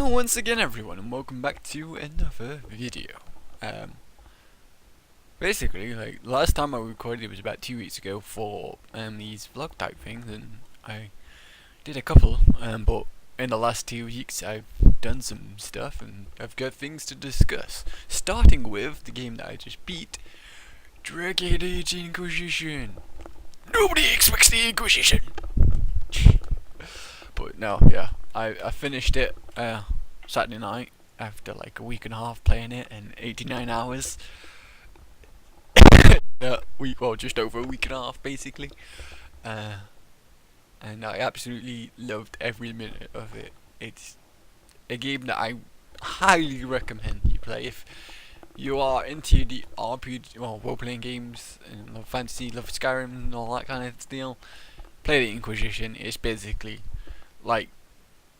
Hello once again everyone and welcome back to another video. Basically, like, last time I recorded it was about 2 weeks ago for these vlog type things, and I did a couple, but in the last 2 weeks I've done some stuff and I've got things to discuss. Starting with the game that I just beat, Dragon Age Inquisition. Nobody expects the Inquisition! But no, yeah, I finished it Saturday night after like a week and a half playing it and 89 hours. Well, just over a week and a half basically. And I absolutely loved every minute of it. It's a game that I highly recommend you play if you are into the RPG, well, role-playing games and love fantasy, love Skyrim and all that kind of deal. Play the Inquisition. It's basically like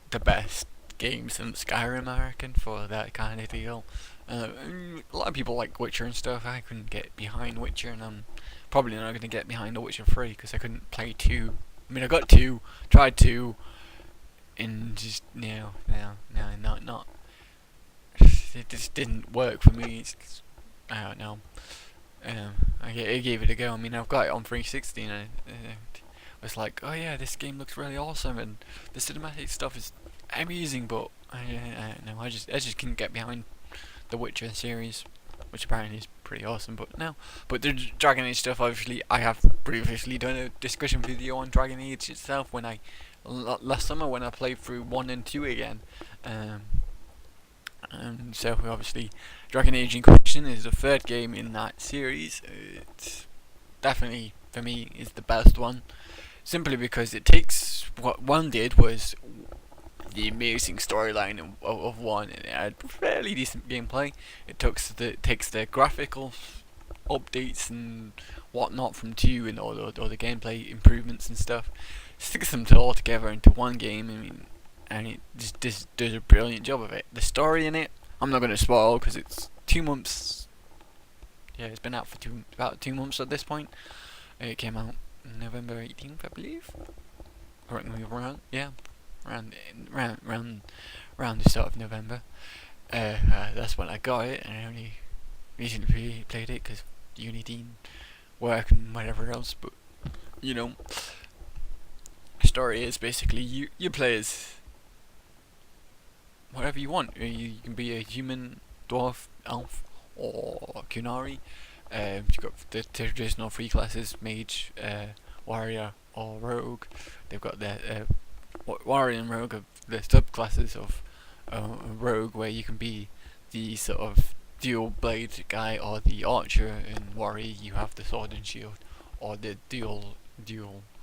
the best game since Skyrim, I reckon, for that kind of deal. A lot of people like Witcher and stuff. I couldn't get behind Witcher, and I'm probably not going to get behind The Witcher 3 because I couldn't play 2. I mean, I got 2, tried 2, and just not. It just didn't work for me. I don't know. I gave it a go. I mean, I've got it on 360, and I was like, oh yeah, this game looks really awesome, and the cinematic stuff is amazing, but I don't know. I just couldn't get behind the Witcher series, which apparently is pretty awesome. But no, but the Dragon Age stuff, obviously, I have previously done a discussion video on Dragon Age itself when last summer when I played through 1 and 2 again. So obviously, Dragon Age Inquisition is the third game in that series. It's definitely, for me, is the best one, simply because it takes what 1 did was the amazing storyline of 1, and it had fairly decent gameplay. It takes the graphical updates and whatnot from 2 and all the gameplay improvements and stuff, sticks them all together into 1 game. I mean, and it just does a brilliant job of it. The story in it, I'm not going to spoil because it's 2 months. Yeah, it's been out for about 2 months at this point. It came out November 18th, I believe. Correct me if I'm wrong. Yeah, around the start of November. That's when I got it, and I only recently played it because uni dean, work and whatever else. But you know, the story is basically you play as whatever you want. You can be a human, dwarf, elf, or Kunari. You've got the traditional 3 classes: mage, warrior, or rogue. They've got the warrior and rogue of the subclasses of rogue, where you can be the sort of dual blade guy, or the archer. And warrior, you have the sword and shield, or the dual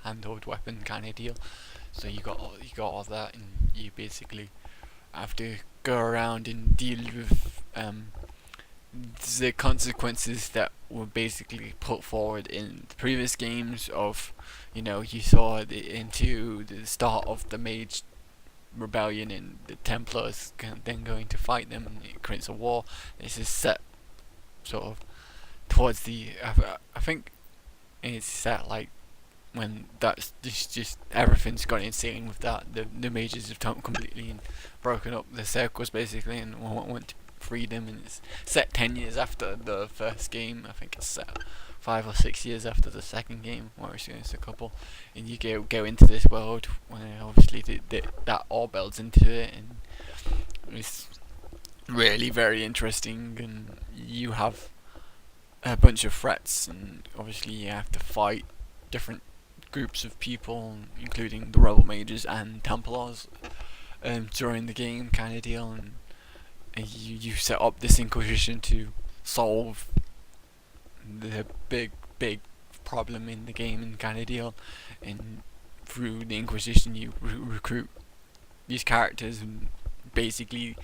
handheld weapon kind of deal. So you got all that, and you basically have to go around and deal with the consequences that were basically put forward in the previous games. Of, you saw into the start of the Mage Rebellion, and the Templars then going to fight them, and it creates a war. This is set sort of towards the I think it's set like when that's just everything's gone insane with that. The mages have completely and broken up the circles basically, and went to freedom, and it's set 10 years after the first game. I think it's set 5 or 6 years after the second game, where it's a couple, and you go into this world where obviously that all builds into it, and it's really very interesting. And you have a bunch of threats, and obviously you have to fight different groups of people, including the rebel mages and Templars, during the game kind of deal. And you set up this Inquisition to solve the big problem in the game and kind of deal. And through the Inquisition, you recruit these characters, and basically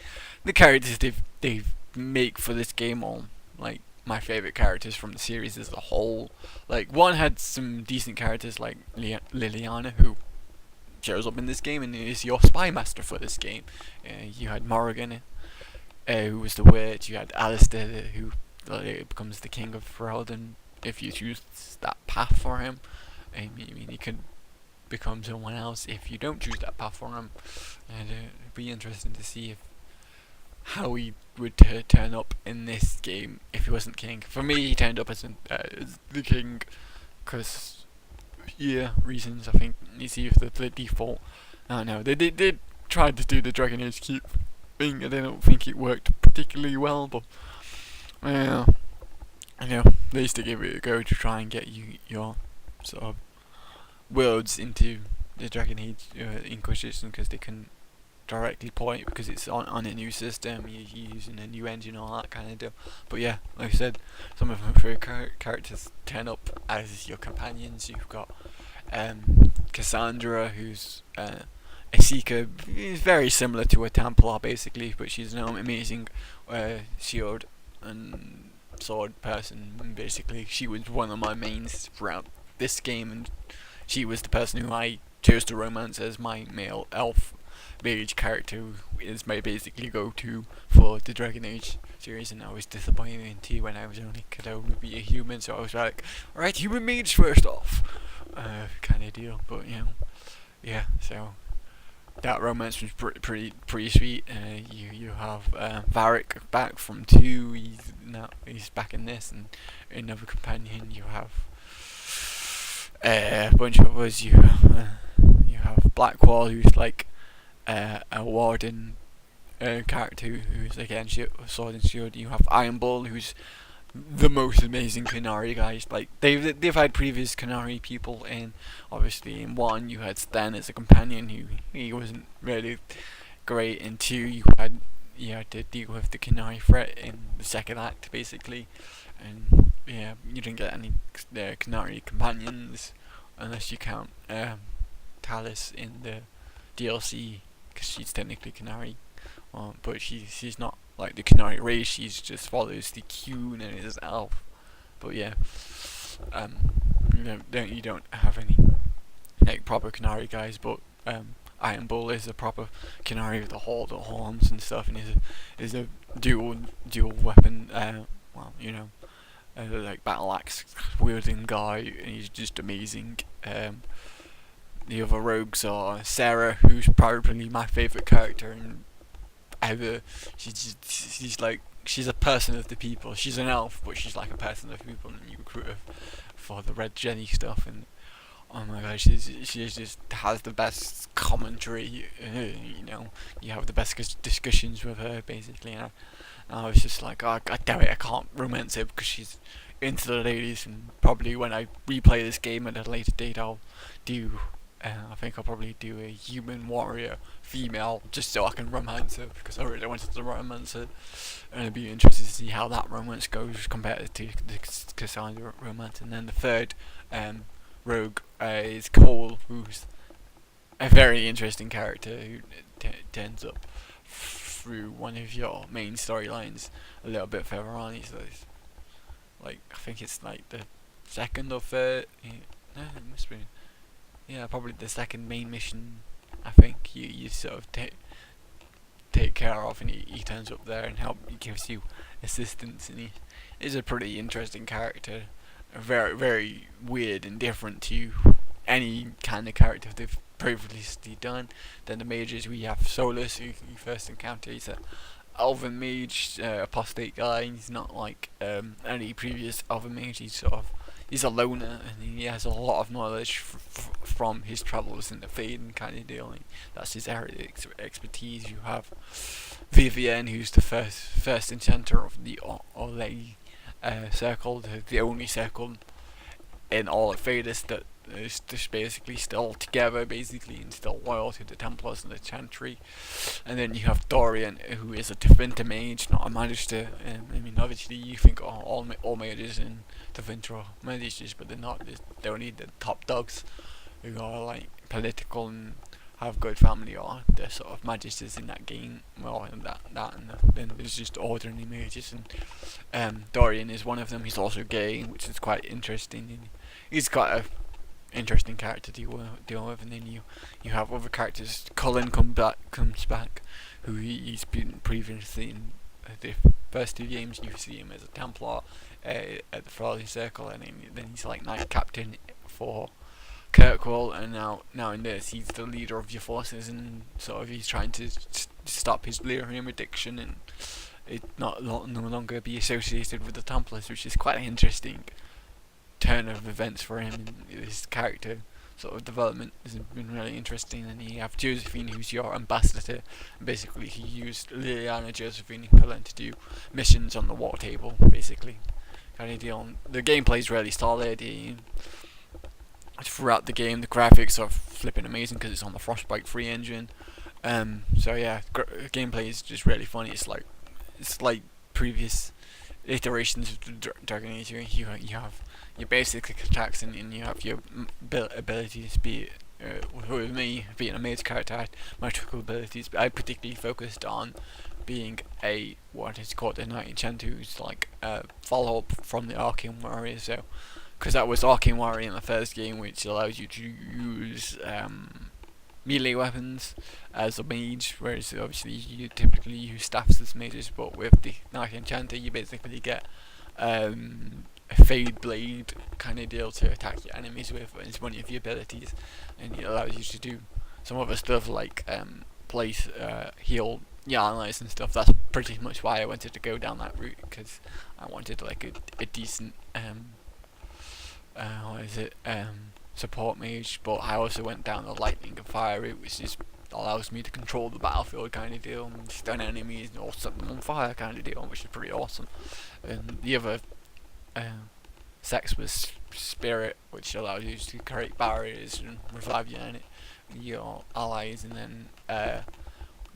the characters they make for this game are like my favorite characters from the series as a whole. Like, 1 had some decent characters like Liliana, who shows up in this game and is your spy master for this game. You had Morrigan, who was the witch. You had Alistair, who becomes the king of Ferelden if you choose that path for him. I mean, he could become someone else if you don't choose that path for him. And be interesting to see if how he would turn up in this game if he wasn't king. For me, he turned up as the king because reasons. I think you see if the default. I don't know. They did try to do the Dragon Age keep thing, and I don't think it worked particularly well. But they used to give it a go to try and get your sort of worlds into the Dragon Age Inquisition because they couldn't directly port it because it's on a new system. You're using a new engine, all that kind of deal. But yeah, like I said, some of my favorite characters turn up as your companions. You've got Cassandra, who's a Seeker, is very similar to a Templar basically, but she's an amazing shield and sword person. And basically, she was one of my mains throughout this game, and she was the person who I chose to romance as my male elf mage character, who is my basically go-to for the Dragon Age series. And I was disappointed in T when I could only be a human, so I was like, alright, human mage first off, kind of deal. But so that romance was pretty sweet. You have Varric back from 2. He's back in this, and another companion. You have a bunch of us. You have Blackwall, who's like a warden character who's again sword and shield. You have Iron Bull, who's the most amazing Qunari guys. Like they've had previous Qunari people, and obviously in 1 you had Sten as a companion who he wasn't really great. In 2 you had to deal with the Qunari threat in the second act basically, and you didn't get any Qunari companions unless you count Talis in the DLC, because she's technically Qunari, but she's not like the Qunari race. She just follows the Qun and is elf. But you don't have any like proper Qunari guys. But Iron Bull is a proper Qunari with the horns and stuff, and is a dual weapon. Like battle axe wielding guy, and he's just amazing. The other rogues are Sarah, who's probably my favourite character ever. She's a person of the people. She's an elf, but she's like a person of the people, and you recruit her for the Red Jenny stuff. And oh my god, she just has the best commentary. You have the best discussions with her basically. And I was just like, oh god damn it, I can't romance her because she's into the ladies. And probably when I replay this game at a later date, I'll do. I think I'll probably do a human warrior female just so I can romance her, because I really wanted to romance her, and it'd be interesting to see how that romance goes compared to the Cassandra romance. And then the third rogue is Cole, who's a very interesting character who turns up through one of your main storylines a little bit further on. He's like, I think it's like the second or third. No, it must be. Yeah, probably the second main mission. I think you sort of take care of, and he turns up there and he gives you assistance, and he is a pretty interesting character, very very weird and different to any kind of character they've previously done. Then the mages, we have Solus, who you first encounter. He's a elven mage, apostate guy. He's not like any previous elven mage. He's a loner, and he has a lot of knowledge from his travels in the Faden kind of deal. That's his area expertise. You have Vivienne, who's the first enchanter of the Olay circle, the only circle in all of Thedas that is just basically still together, basically, and still loyal to the Templars and the Chantry. And then you have Dorian, who is a Tevinter mage, not a magister. Obviously you think all mages in Tevinter are magisters, but they're not. They're only the top dogs who are like political and have good family, or they're sort of magisters in that game. Well, and then there's just ordinary mages, and Dorian is one of them. He's also gay, which is quite interesting. And he's got a interesting character to deal with. And then you have other characters. Cullen comes back, who he's been previously in the first 2 games. You see him as a Templar at the Frothing Circle, and then he's like Knight Captain for Kirkwall, and now in this he's the leader of your forces, and sort of he's trying to stop his lyrium addiction and it no longer be associated with the Templars, which is quite an interesting turn of events for him and his character sort of development has been really interesting. And you have Josephine, who's your ambassador, and basically he used Liliana, Josephine, and Cullen to do missions on the war table, basically. Kind of deal. The gameplay is really solid. Throughout the game, the graphics are flipping amazing because it's on the Frostbite 3 engine. So yeah, gameplay is just really funny. It's like previous iterations of Dragon Age. You have your basic attacks and you have your abilities. Be with me being a mage character, I had magical abilities, but I particularly focused on being what is called a Knight Enchanter, who's like a follow up from the Arcane Warrior. So, because that was Arcane Warrior in the first game, which allows you to use melee weapons as a mage, whereas obviously you typically use staffs as mages. But with the Knight Enchanter, you basically get a fade blade kind of deal to attack your enemies with. It's one of your abilities, and it allows you to do some other stuff like heal your allies and stuff. That's pretty much why I wanted to go down that route, because I wanted like a decent support mage. But I also went down the lightning and fire route, which is allows me to control the battlefield kind of deal, and stun enemies or set them on fire kind of deal, which is pretty awesome. And the other sex was spirit, which allows you to create barriers and revive your allies, and then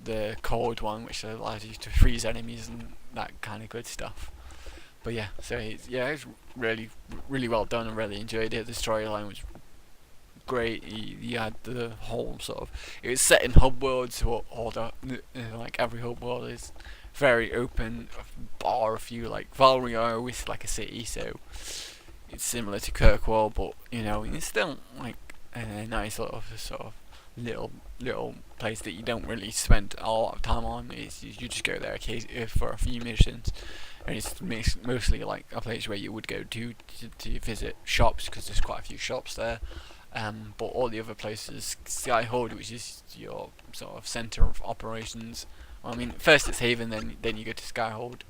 the cold one, which allows you to freeze enemies and that kind of good stuff. But yeah, so it's really well done and really enjoyed it. The storyline was great. You had the whole sort of, it was set in hub worlds, so like every hub world is very open, bar a few, like Valrior is like a city, so it's similar to Kirkwall, but it's still like a nice little sort of little place that you don't really spend a lot of time on. You just go there for a few missions, and it's mostly like a place where you would go to visit shops, because there's quite a few shops there. But all the other places, Skyhold, which is your sort of centre of operations. Well, I mean, first it's Haven, then you go to Skyhold,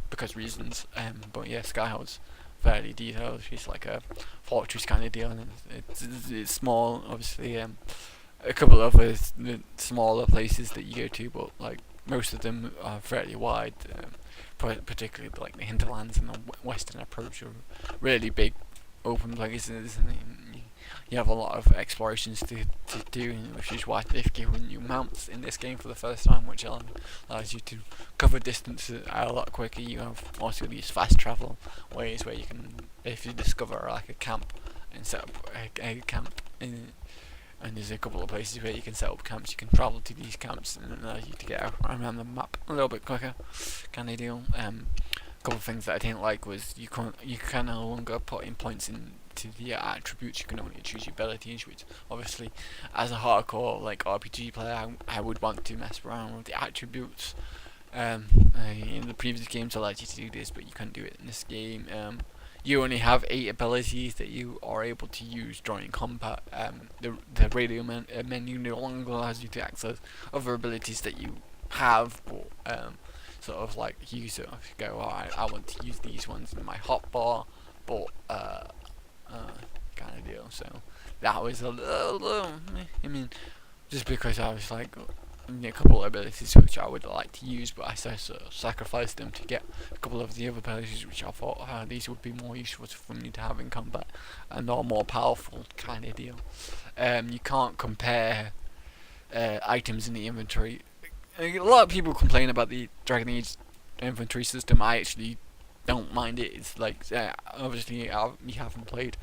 because reasons. But yeah, Skyhold's fairly detailed. It's like a fortress kind of deal, and it's small. Obviously, a couple of other smaller places that you go to, but like most of them are fairly wide. Particularly like the hinterlands and the western approach are really big open places, and you have a lot of explorations to do, which is why they've given you mounts in this game for the first time, which allows you to cover distances a lot quicker. You have also these fast travel ways where you can, if you discover like a camp, and set up a camp and there's a couple of places where you can set up camps, you can travel to these camps, and it allows you to get around the map a little bit quicker kind of deal. A couple of things that I didn't like was you can no longer put in points into the attributes. You can only choose your abilities, which obviously as a hardcore like RPG player I would want to mess around with the attributes. In the previous games I allowed you to do this, but you can't do it in this game. You only have 8 abilities that you are able to use during combat. The radio menu no longer allows you to access other abilities that you have, but sort of like you sort of go, alright, I want to use these ones in my hotbar, but kind of deal. So that was a little, I mean, just because I was like, a couple of abilities which I would like to use, but I sort of sacrificed them to get a couple of the other abilities which I thought these would be more useful for me to have in combat and are more powerful kind of deal. You can't compare items in the inventory. A lot of people complain about the Dragon Age inventory system. I actually don't mind it. It's like obviously you haven't played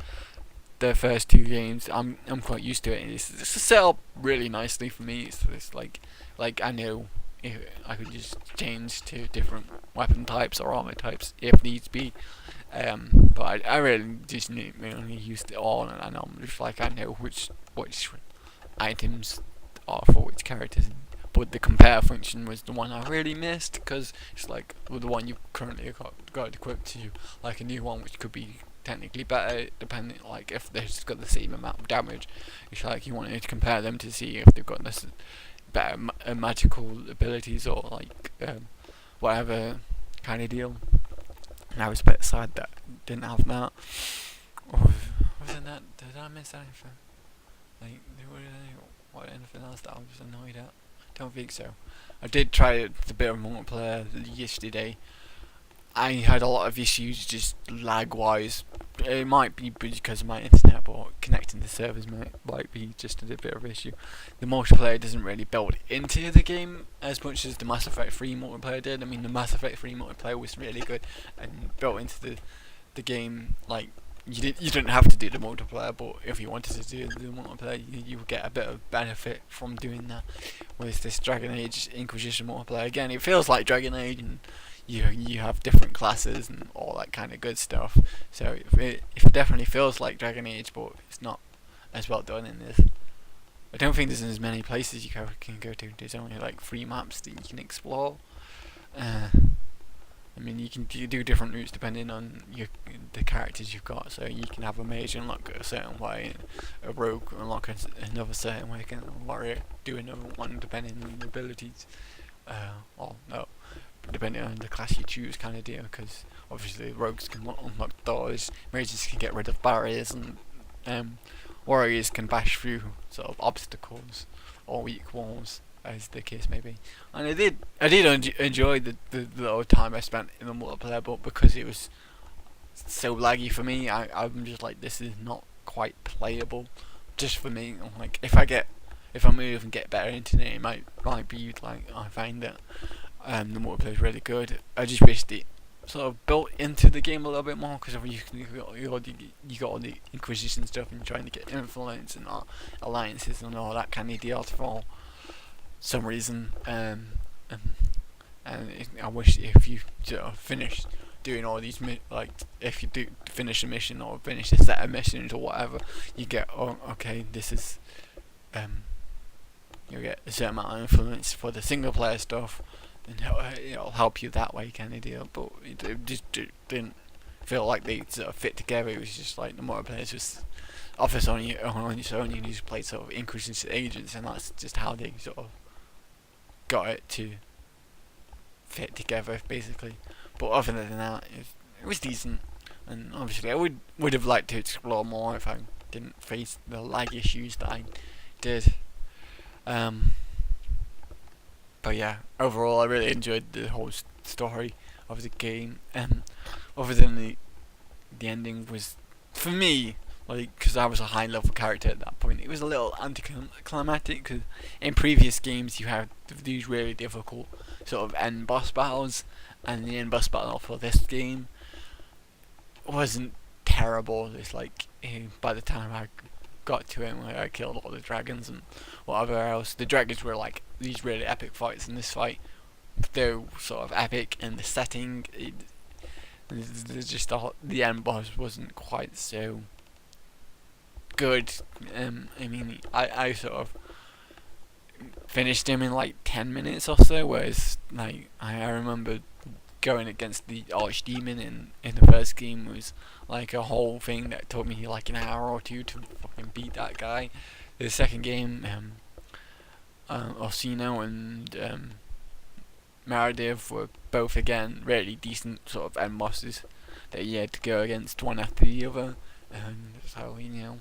the first 2 games. I'm quite used to it, and it's set up really nicely for me. It's like I know if I could just change to different weapon types or armor types if needs be. But I really just mainly used it all, and I'm just like I know which items are for which characters. But the compare function was the one I really missed, because it's like the one you've currently got equipped to like a new one, which could be technically better depending, like if they've got the same amount of damage. It's like you wanted to compare them to see if they've got better magical abilities or like whatever kind of deal. And I was a bit sad that didn't have that. Or wasn't that? Did I miss anything? Like, what anything else that I was annoyed at? Don't think so. I did try the bit of multiplayer yesterday. I had a lot of issues just lag wise. It might be because of my internet, but connecting the servers might be just a bit of an issue. The multiplayer doesn't really build into the game as much as the Mass Effect 3 multiplayer did. I mean, the Mass Effect 3 multiplayer was really good and built into the game. Like, you didn't have to do the multiplayer, but if you wanted to do the multiplayer, you would get a bit of benefit from doing that. With this Dragon Age Inquisition multiplayer, again, it feels like Dragon Age, and you have different classes and all that kind of good stuff. So it definitely feels like Dragon Age, but it's not as well done in this. I don't think there's as many places you can go to. There's only like 3 maps that you can explore. I mean, you can do different routes depending on the characters you've got. So you can have a mage unlock a certain way, a rogue unlock another certain way, and a warrior do another one depending on the abilities. Or no, depending on the class you choose, kind of deal. Because obviously rogues can unlock doors, mages can get rid of barriers, and warriors can bash through sort of obstacles or weak walls, as the case may be. And I did enjoy the little time I spent in the multiplayer, but because it was so laggy for me, I'm just like, this is not quite playable, just for me. I'm like, if I move and get better internet, it might be like, I find that the multiplayer is really good. I just wish it sort of built into the game a little bit more, because you got all the Inquisition stuff and trying to get influence and alliances and all that kind of deal for some reason, and I wish if you sort of finish doing all these like, if you do finish a mission or finish a set of missions or whatever, you get, oh, okay, this is you get a certain amount of influence for the single player stuff, and it'll help you that way, kind of deal. But it just didn't feel like they sort of fit together. It was just like the multiplayer just offers on its own. You just play sort of Inquisition agents, and that's just how they sort of got it to fit together, basically. But other than that, it was decent, and obviously I would have liked to explore more if I didn't face the lag issues that I did. But yeah, overall I really enjoyed the whole story of the game, and other than the ending was, for me, like, because I was a high level character at that point, it was a little anticlimactic, because in previous games you had these really difficult sort of end boss battles, and the end boss battle for this game wasn't terrible. It's like, by the time I got to it, like, I killed all the dragons and whatever else. The dragons were like these really epic fights, in this fight they're sort of epic, and the setting, just the end boss wasn't quite so good. I mean, I sort of finished him in like 10 minutes or so, whereas like I remember going against the Archdemon in the first game was like a whole thing that took me like an hour or two to fucking beat that guy. The second game, Orsino and Meredith were both again really decent sort of end bosses that you had to go against one after the other, and so, you know,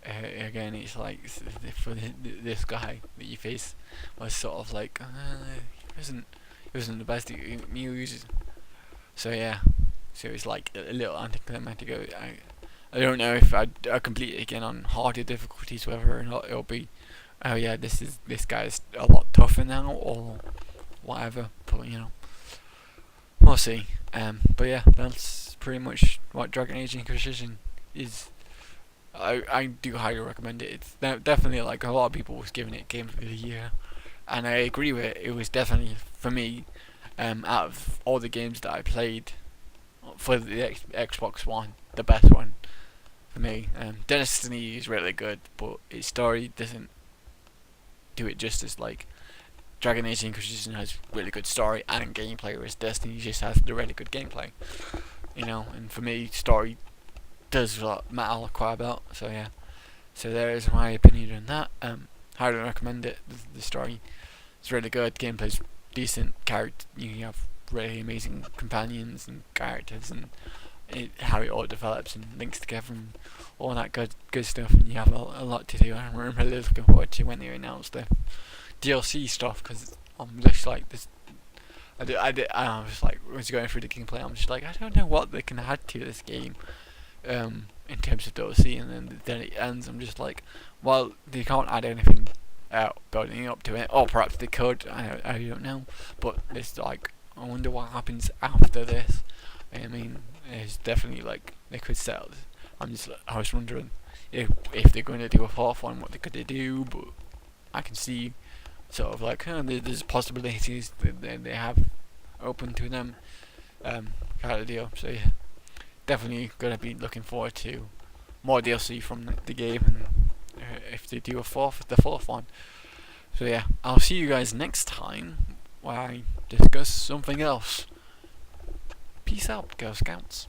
again, it's like for this guy that you face was sort of like it wasn't the best he uses. So yeah, so it's like a little anticlimactic. I don't know if I complete it again on harder difficulties, whether or not it'll be, oh yeah, this guy's a lot tougher now, or whatever. But you know, we'll see. But yeah, that's pretty much what Dragon Age Inquisition is. I do highly recommend it. It's definitely, like, a lot of people was giving it Game of the Year, and I agree with it. It was definitely, for me, out of all the games that I played for the Xbox One, the best one for me. Destiny is really good, but its story doesn't do it justice. Like, Dragon Age Inquisition has really good story and gameplay, whereas Destiny just has the really good gameplay. You know, and for me, story does matter quite a bit. So yeah, so there is my opinion on that. highly recommend it. The story is really good. Gameplay's decent. Character, you have really amazing companions and characters, and how it all develops and links together and all that good stuff. And you have a lot to do. I'm really looking forward to when they announce the DLC stuff, because I'm just like this. I was like, was going through the gameplay. I'm just like, I don't know what they can add to this game, in terms of DLC. And then it ends. I'm just like, well, they can't add anything building up to it, or perhaps they could. I don't know. But it's like, I wonder what happens after this. I mean, it's definitely like they could sell. I was wondering if they're going to do a fourth one, what they could do. But I can see sort of like, there's possibilities that they have open to them, kind of deal. So yeah, definitely gonna be looking forward to more DLC from the game, and if they do the fourth one. So yeah, I'll see you guys next time where I discuss something else. Peace out, Girl Scouts.